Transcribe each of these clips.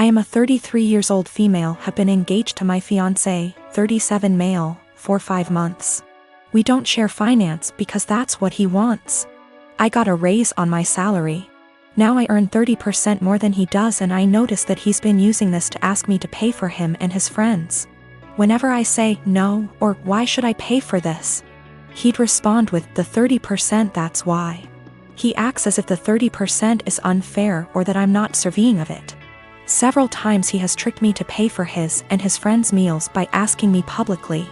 I am a 33 years old female, have been engaged to my fiancé, 37 male, for 5 months. We don't share finance because that's what he wants. I got a raise on my salary. Now I earn 30% more than he does, and I notice that he's been using this to ask me to pay for him and his friends. Whenever I say no, or why should I pay for this, he'd respond with the 30%, that's why. He acts as if the 30% is unfair or that I'm not deserving of it. Several times he has tricked me to pay for his and his friends' meals by asking me publicly.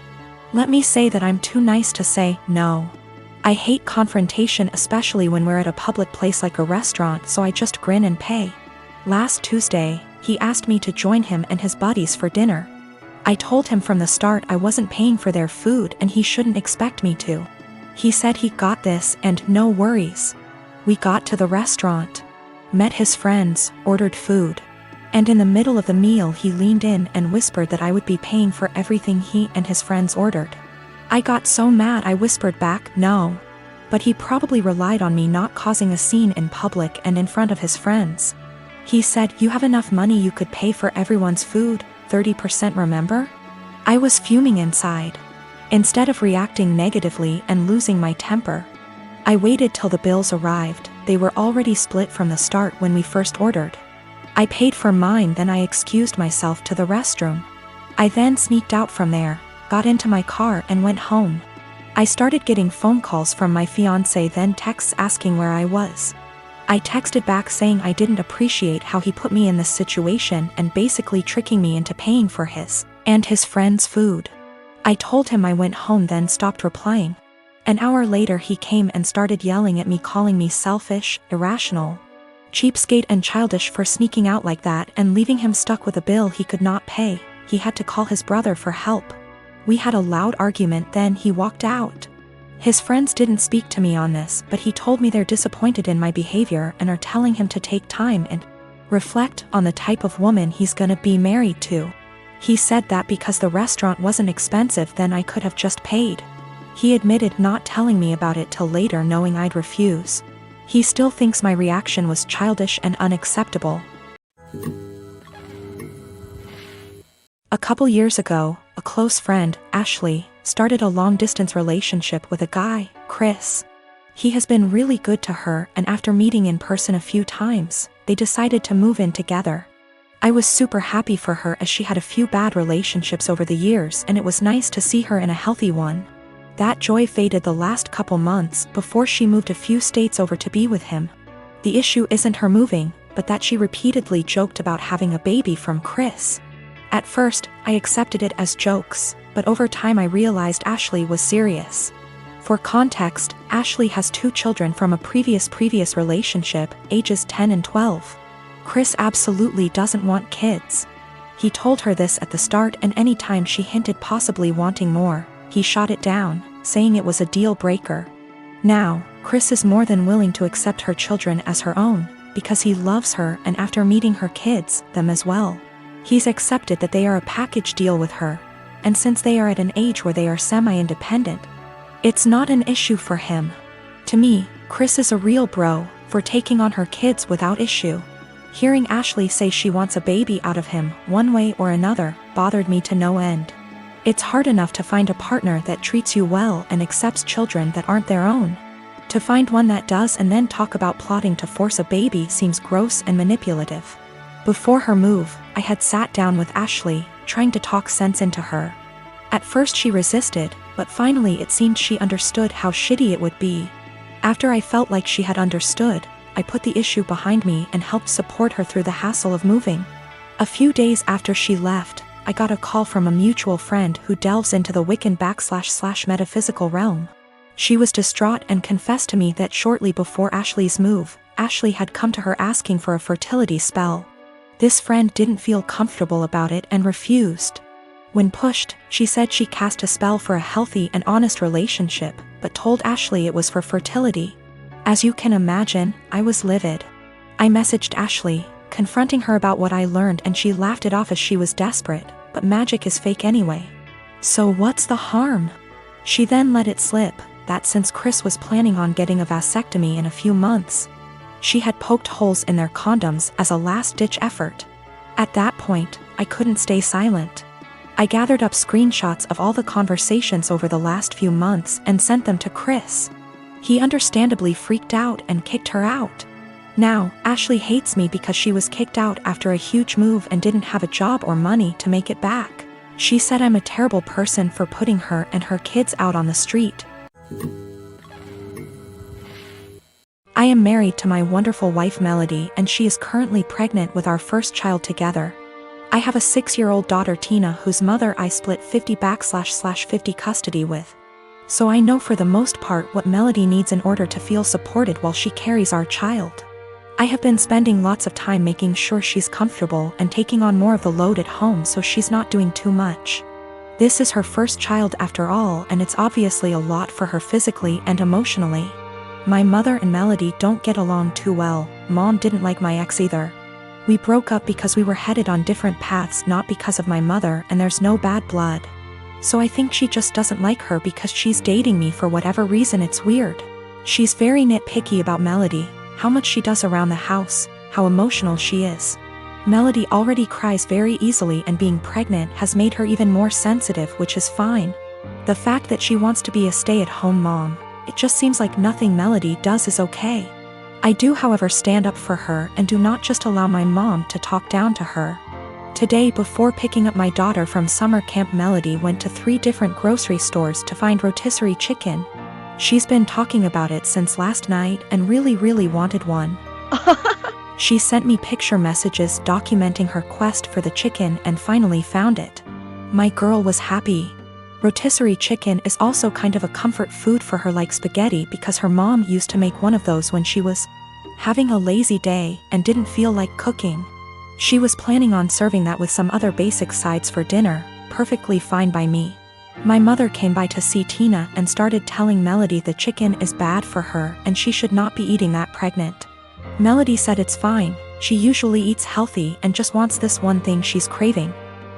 Let me say that I'm too nice to say no. I hate confrontation, especially when we're at a public place like a restaurant, so I just grin and pay. Last Tuesday, he asked me to join him and his buddies for dinner. I told him from the start I wasn't paying for their food and he shouldn't expect me to. He said he got this and no worries. We got to the restaurant, met his friends, ordered food. And in the middle of the meal he leaned in and whispered that I would be paying for everything he and his friends ordered. I got so mad I whispered back, no. But he probably relied on me not causing a scene in public and in front of his friends. He said, you have enough money, you could pay for everyone's food, 30%, remember? I was fuming inside. Instead of reacting negatively and losing my temper, I waited till the bills arrived. They were already split from the start when we first ordered. I paid for mine, then I excused myself to the restroom. I then sneaked out from there, got into my car and went home. I started getting phone calls from my fiancé, then texts asking where I was. I texted back saying I didn't appreciate how he put me in this situation and basically tricking me into paying for his and his friends' food. I told him I went home, then stopped replying. An hour later he came and started yelling at me, calling me selfish, irrational, cheapskate and childish for sneaking out like that and leaving him stuck with a bill he could not pay. He had to call his brother for help. We had a loud argument, then he walked out. His friends didn't speak to me on this, but he told me they're disappointed in my behavior and are telling him to take time and reflect on the type of woman he's gonna be married to. He said that because the restaurant wasn't expensive, then I could have just paid. He admitted not telling me about it till later, knowing I'd refuse. He still thinks my reaction was childish and unacceptable. A couple years ago, a close friend, Ashley, started a long-distance relationship with a guy, Chris. He has been really good to her, and after meeting in person a few times, they decided to move in together. I was super happy for her as she had a few bad relationships over the years, and it was nice to see her in a healthy one. That joy faded the last couple months before she moved a few states over to be with him. The issue isn't her moving, but that she repeatedly joked about having a baby from Chris. At first, I accepted it as jokes, but over time I realized Ashley was serious. For context, Ashley has 2 children from a previous relationship, ages 10 and 12. Chris absolutely doesn't want kids. He told her this at the start, and anytime she hinted possibly wanting more, he shot it down, saying it was a deal breaker. Now, Chris is more than willing to accept her children as her own, because he loves her, and after meeting her kids, them as well. He's accepted that they are a package deal with her, and since they are at an age where they are semi-independent, it's not an issue for him. To me, Chris is a real bro for taking on her kids without issue. Hearing Ashley say she wants a baby out of him, one way or another, bothered me to no end. It's hard enough to find a partner that treats you well and accepts children that aren't their own. To find one that does and then talk about plotting to force a baby seems gross and manipulative. Before her move, I had sat down with Ashley, trying to talk sense into her. At first she resisted, but finally it seemed she understood how shitty it would be. After I felt like she had understood, I put the issue behind me and helped support her through the hassle of moving. A few days after she left, I got a call from a mutual friend who delves into the Wiccan / metaphysical realm. She was distraught and confessed to me that shortly before Ashley's move, Ashley had come to her asking for a fertility spell. This friend didn't feel comfortable about it and refused. When pushed, she said she cast a spell for a healthy and honest relationship, but told Ashley it was for fertility. As you can imagine, I was livid. I messaged Ashley, confronting her about what I learned, and she laughed it off as she was desperate, but magic is fake anyway. So what's the harm? She then let it slip that since Chris was planning on getting a vasectomy in a few months, she had poked holes in their condoms as a last-ditch effort. At that point, I couldn't stay silent. I gathered up screenshots of all the conversations over the last few months and sent them to Chris. He understandably freaked out and kicked her out. Now, Ashley hates me because she was kicked out after a huge move and didn't have a job or money to make it back. She said I'm a terrible person for putting her and her kids out on the street. I am married to my wonderful wife Melody, and she is currently pregnant with our first child together. I have a 6-year-old daughter Tina, whose mother I split 50/50 custody with. So I know for the most part what Melody needs in order to feel supported while she carries our child. I have been spending lots of time making sure she's comfortable and taking on more of the load at home so she's not doing too much. This is her first child after all, and it's obviously a lot for her physically and emotionally. My mother and Melody don't get along too well. Mom didn't like my ex either. We broke up because we were headed on different paths, not because of my mother, and there's no bad blood. So I think she just doesn't like her because she's dating me for whatever reason. It's weird. She's very nitpicky about Melody, how much she does around the house, how emotional she is. Melody already cries very easily, and being pregnant has made her even more sensitive, which is fine. The fact that she wants to be a stay-at-home mom, it just seems like nothing Melody does is okay. I do, however, stand up for her and do not just allow my mom to talk down to her. Today, before picking up my daughter from summer camp, Melody went to 3 different grocery stores to find rotisserie chicken. She's been talking about it since last night and really wanted one. She sent me picture messages documenting her quest for the chicken and finally found it. My girl was happy. Rotisserie chicken is also kind of a comfort food for her, like spaghetti, because her mom used to make one of those when she was having a lazy day and didn't feel like cooking. She was planning on serving that with some other basic sides for dinner, perfectly fine by me. My mother came by to see Tina and started telling Melody the chicken is bad for her and she should not be eating that pregnant. Melody said it's fine, she usually eats healthy and just wants this one thing she's craving.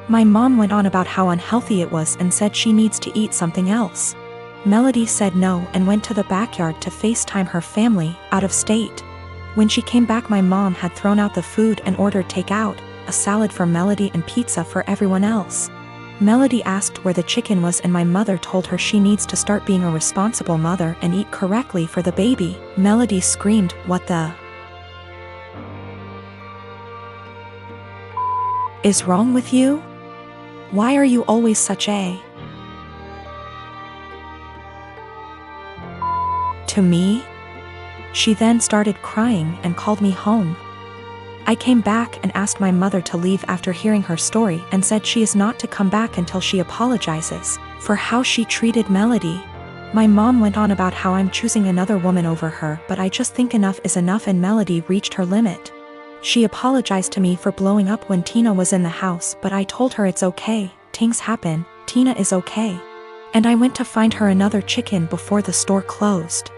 My mom went on about how unhealthy it was and said she needs to eat something else. Melody said no and went to the backyard to FaceTime her family out of state. When she came back, my mom had thrown out the food and ordered takeout, a salad for Melody and pizza for everyone else. Melody asked where the chicken was and my mother told her she needs to start being a responsible mother and eat correctly for the baby. Melody screamed, "What the is wrong with you? Why are you always such a..." to me? She then started crying and called me home. I came back and asked my mother to leave after hearing her story and said she is not to come back until she apologizes for how she treated Melody. My mom went on about how I'm choosing another woman over her, but I just think enough is enough and Melody reached her limit. She apologized to me for blowing up when Tina was in the house, but I told her it's okay, things happen, Tina is okay. And I went to find her another chicken before the store closed.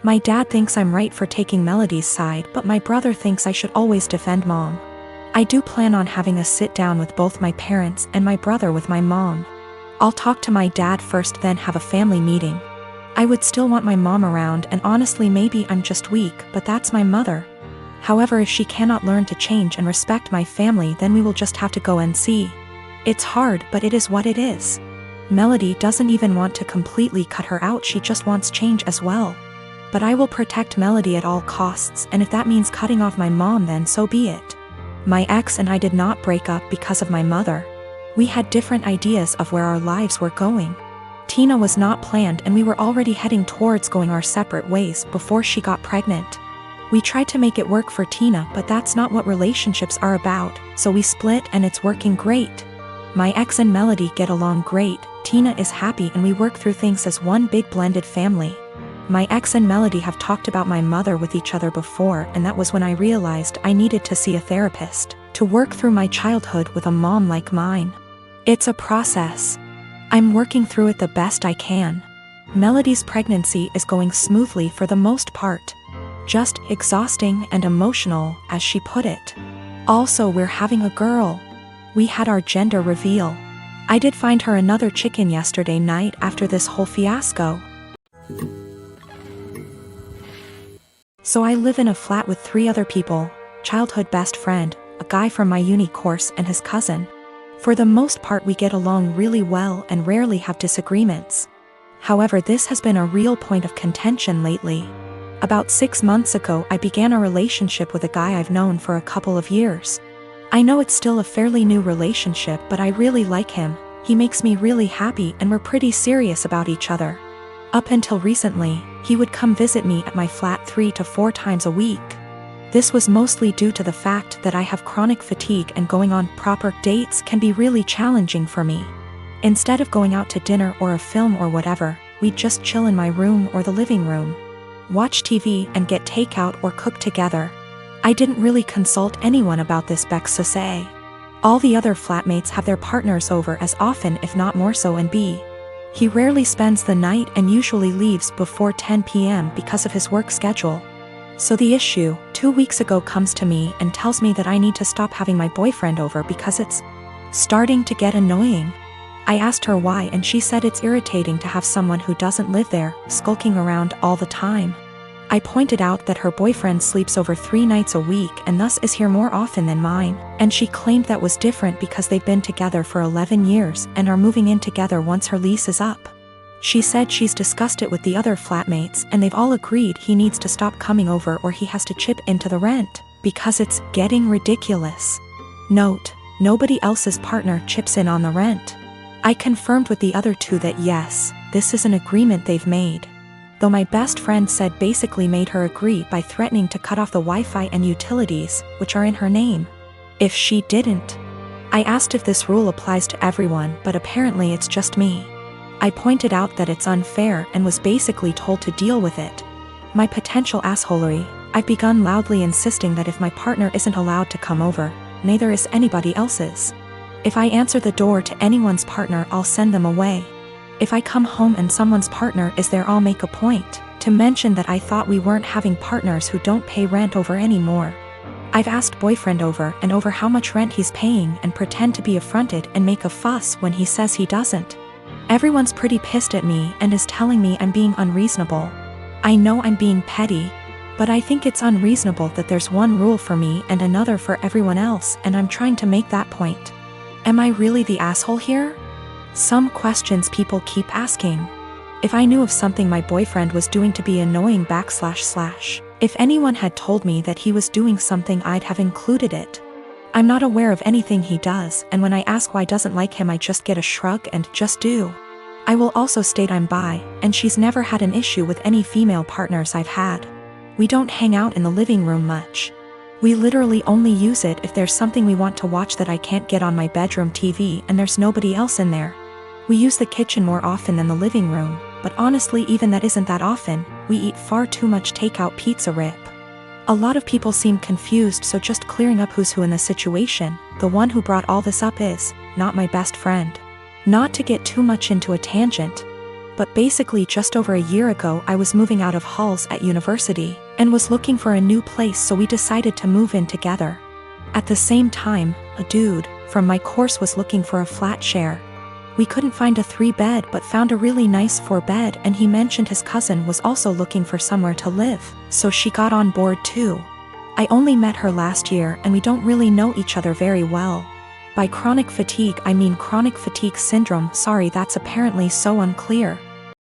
My dad thinks I'm right for taking Melody's side, but my brother thinks I should always defend mom. I do plan on having a sit down with both my parents and my brother with my mom. I'll talk to my dad first, then have a family meeting. I would still want my mom around, and honestly maybe I'm just weak, but that's my mother. However, if she cannot learn to change and respect my family, then we will just have to go and see. It's hard, but it is what it is. Melody doesn't even want to completely cut her out, she just wants change as well. But I will protect Melody at all costs, and if that means cutting off my mom, then so be it. My ex and I did not break up because of my mother. We had different ideas of where our lives were going. Tina was not planned and we were already heading towards going our separate ways before she got pregnant. We tried to make it work for Tina, but that's not what relationships are about, so we split and it's working great. My ex and Melody get along great, Tina is happy, and we work through things as one big blended family. My ex and Melody have talked about my mother with each other before, and that was when I realized I needed to see a therapist to work through my childhood with a mom like mine. It's a process. I'm working through it the best I can. Melody's pregnancy is going smoothly for the most part. Just exhausting and emotional, as she put it. Also, we're having a girl. We had our gender reveal. I did find her another chicken yesterday night after this whole fiasco. So I live in a flat with 3 other people, childhood best friend, a guy from my uni course, and his cousin. For the most part we get along really well and rarely have disagreements. However, this has been a real point of contention lately. About 6 months ago I began a relationship with a guy I've known for a couple of years. I know it's still a fairly new relationship, but I really like him. He makes me really happy and we're pretty serious about each other. Up until recently, he would come visit me at my flat 3 to 4 times a week. This was mostly due to the fact that I have chronic fatigue and going on proper dates can be really challenging for me. Instead of going out to dinner or a film or whatever, we'd just chill in my room or the living room, watch TV and get takeout or cook together. I didn't really consult anyone about this, Bex to say. All the other flatmates have their partners over as often if not more so, and B, he rarely spends the night and usually leaves before 10 p.m. because of his work schedule. So the issue, 2 weeks ago, comes to me and tells me that I need to stop having my boyfriend over because it's starting to get annoying. I asked her why and she said it's irritating to have someone who doesn't live there, skulking around all the time. I pointed out that her boyfriend sleeps over 3 nights a week and thus is here more often than mine, and she claimed that was different because they've been together for 11 years and are moving in together once her lease is up. She said she's discussed it with the other flatmates and they've all agreed he needs to stop coming over or he has to chip into the rent, because it's getting ridiculous. Note, nobody else's partner chips in on the rent. I confirmed with the other two that yes, this is an agreement they've made. Though my best friend said basically made her agree by threatening to cut off the Wi-Fi and utilities, which are in her name, if she didn't. I asked if this rule applies to everyone, but apparently it's just me. I pointed out that it's unfair and was basically told to deal with it. My potential assholery, I've begun loudly insisting that if my partner isn't allowed to come over, neither is anybody else's. If I answer the door to anyone's partner, I'll send them away. If I come home and someone's partner is there, I'll make a point to mention that I thought we weren't having partners who don't pay rent over anymore. I've asked boyfriend over and over how much rent he's paying and pretend to be affronted and make a fuss when he says he doesn't. Everyone's pretty pissed at me and is telling me I'm being unreasonable. I know I'm being petty, but I think it's unreasonable that there's one rule for me and another for everyone else, and I'm trying to make that point. Am I really the asshole here? Some questions people keep asking. If I knew of something my boyfriend was doing to be annoying / if anyone had told me that he was doing something, I'd have included it. I'm not aware of anything he does, and when I ask why I doesn't like him, I just get a shrug and just do. I will also state I'm bi, and she's never had an issue with any female partners I've had. We don't hang out in the living room much. We literally only use it if there's something we want to watch that I can't get on my bedroom TV and there's nobody else in there. We use the kitchen more often than the living room, but honestly even that isn't that often. We eat far too much takeout pizza rip. A lot of people seem confused, so just clearing up who's who in the situation. The one who brought all this up is not my best friend. Not to get too much into a tangent, but basically just over a year ago I was moving out of halls at university and was looking for a new place, so we decided to move in together. At the same time, a dude from my course was looking for a flat share. We couldn't find a 3-bed but found a really nice 4-bed, and he mentioned his cousin was also looking for somewhere to live, so she got on board too. I only met her last year and we don't really know each other very well. By chronic fatigue I mean chronic fatigue syndrome. Sorry, that's apparently so unclear.